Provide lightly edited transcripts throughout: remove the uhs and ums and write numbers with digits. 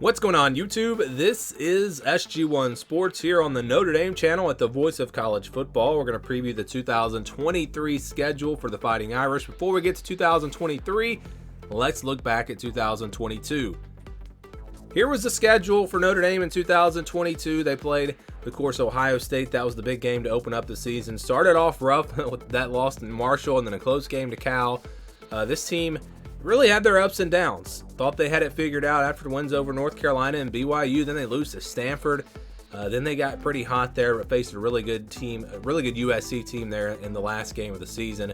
What's going on, YouTube? This is SG1 Sports here on the Notre Dame channel at the Voice of College Football. We're going to preview the 2023 schedule for the Fighting Irish. Before we get to 2023, let's look back at 2022. Here was the schedule for Notre Dame in 2022. They played, of course, Ohio State. That was the big game to open up the season. Started off rough with that loss in Marshall and then a close game to Cal. This team really had their ups and downs. Thought they had it figured out after the wins over North Carolina and BYU. Then they lose to Stanford. Then they got pretty hot there, but faced a really good team, a really good USC team there in the last game of the season.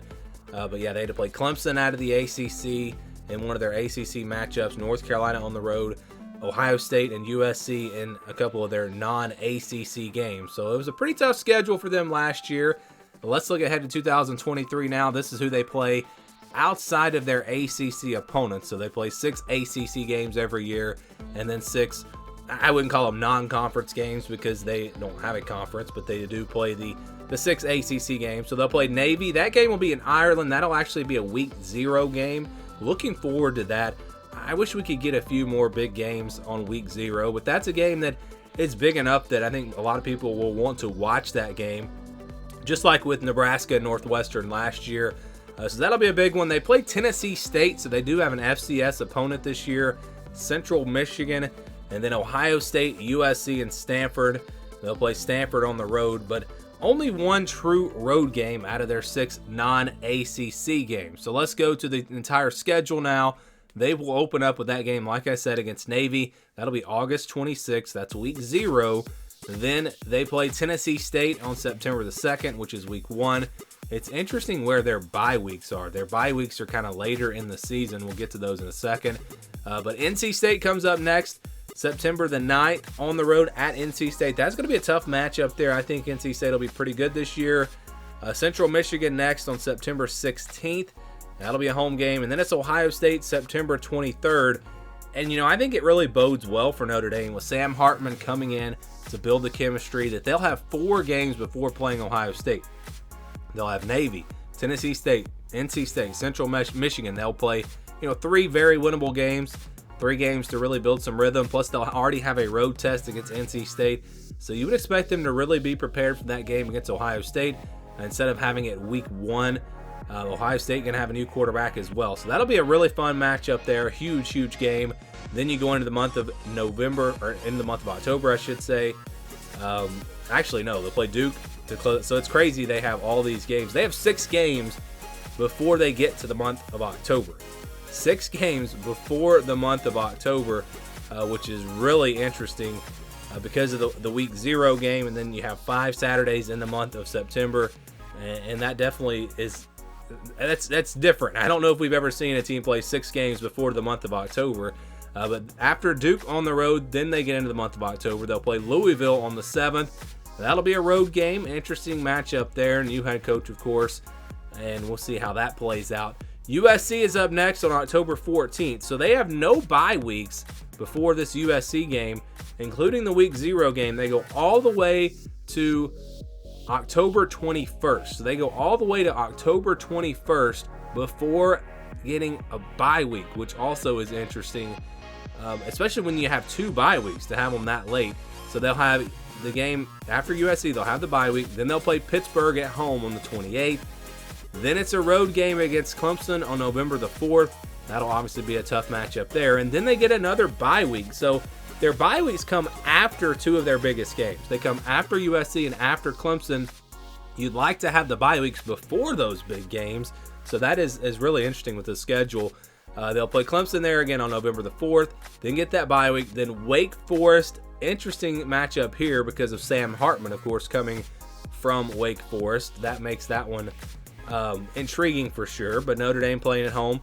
But yeah, they had to play Clemson out of the ACC in one of their ACC matchups. North Carolina on the road, Ohio State and USC in a couple of their non-ACC games. So it was a pretty tough schedule for them last year. But let's look ahead to 2023 now. This is who they play outside of their ACC opponents. So they play 6 ACC games every year and then 6, I wouldn't call them non-conference games because they don't have a conference, but they do play the 6 ACC games. So they'll play Navy. That game will be in Ireland. That'll actually be a week 0 game. Looking forward to that. I wish we could get a few more big games on week 0, but that's a game that is big enough that I think a lot of people will want to watch that game, just like with Nebraska and Northwestern last year. So that'll be a big one. They play Tennessee State, so they do have an FCS opponent this year. Central Michigan, and then Ohio State, USC, and Stanford. They'll play Stanford on the road, but only one true road game out of their 6 non-ACC games. So let's go to the entire schedule now. They will open up with that game, like I said, against Navy. That'll be August 26th. That's week 0. Then they play Tennessee State on September the 2nd, which is week 1. It's interesting where their bye weeks are. Their bye weeks are kind of later in the season. We'll get to those in a second. But NC State comes up next, September the 9th, on the road at NC State. That's going to be a tough matchup there. I think NC State will be pretty good this year. Central Michigan next on September 16th. That'll be a home game. And then it's Ohio State, September 23rd. And, I think it really bodes well for Notre Dame with Sam Hartman coming in to build the chemistry that they'll have 4 games before playing Ohio State. They'll have Navy, Tennessee State, NC State, Central Michigan. They'll play, 3 very winnable games, 3 games to really build some rhythm. Plus, they'll already have a road test against NC State. So you would expect them to really be prepared for that game against Ohio State. Instead of having it week 1, Ohio State going to have a new quarterback as well. So that'll be a really fun matchup there. Huge, huge game. Then you go into the month of November, or in the month of October, I should say. Actually, no, they'll play Duke to close. So it's crazy they have all these games. They have 6 games before they get to the month of October. 6 games before the month of October, which is really interesting because of the week 0 game. And then you have 5 Saturdays in the month of September. And that definitely is... That's different. I don't know if we've ever seen a team play 6 games before the month of October. But after Duke on the road, then they get into the month of October. They'll play Louisville on the 7th. That'll be a road game. Interesting matchup there. New head coach, of course. And we'll see how that plays out. USC is up next on October 14th. So they have no bye weeks before this USC game, including the week 0 game. They go all the way to October 21st. So they go all the way to October 21st before getting a bye week, which also is interesting, especially when you have 2 bye weeks to have them that late. So they'll have the game after USC, they'll have the bye week. Then they'll play Pittsburgh at home on the 28th. Then it's a road game against Clemson on November the 4th. That'll obviously be a tough matchup there. And then they get another bye week. So their bye weeks come after 2 of their biggest games. They come after USC and after Clemson. You'd like to have the bye weeks before those big games. So that is really interesting with the schedule. They'll play Clemson there again on November the 4th. Then get that bye week. Then Wake Forest. Interesting matchup here because of Sam Hartman, of course, coming from Wake Forest. That makes that one intriguing for sure. But Notre Dame playing at home.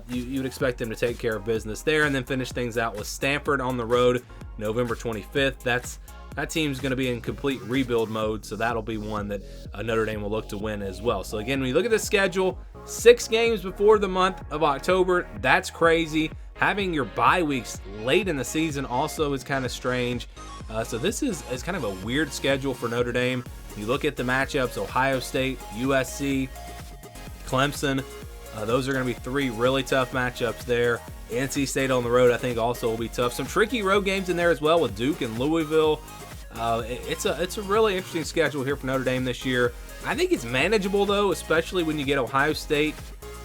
You'd expect them to take care of business there and then finish things out with Stanford on the road November 25th. That team's going to be in complete rebuild mode, so that'll be one that Notre Dame will look to win as well. So again, when you look at the schedule, 6 games before the month of October, that's crazy. Having your bye weeks late in the season also is kind of strange. So this is kind of a weird schedule for Notre Dame. You look at the matchups, Ohio State, USC, Clemson. Those are going to be 3 really tough matchups there. NC State on the road, I think, also will be tough. Some tricky road games in there as well with Duke and Louisville. It's a really interesting schedule here for Notre Dame this year. I think it's manageable, though, especially when you get Ohio State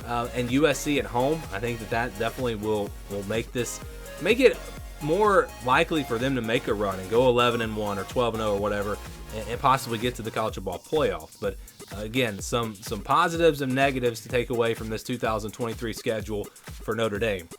and USC at home. I think that definitely will make it more likely for them to make a run and go 11-1 or 12-0 or whatever, and possibly get to the college football playoff. But again, some positives and negatives to take away from this 2023 schedule for Notre Dame.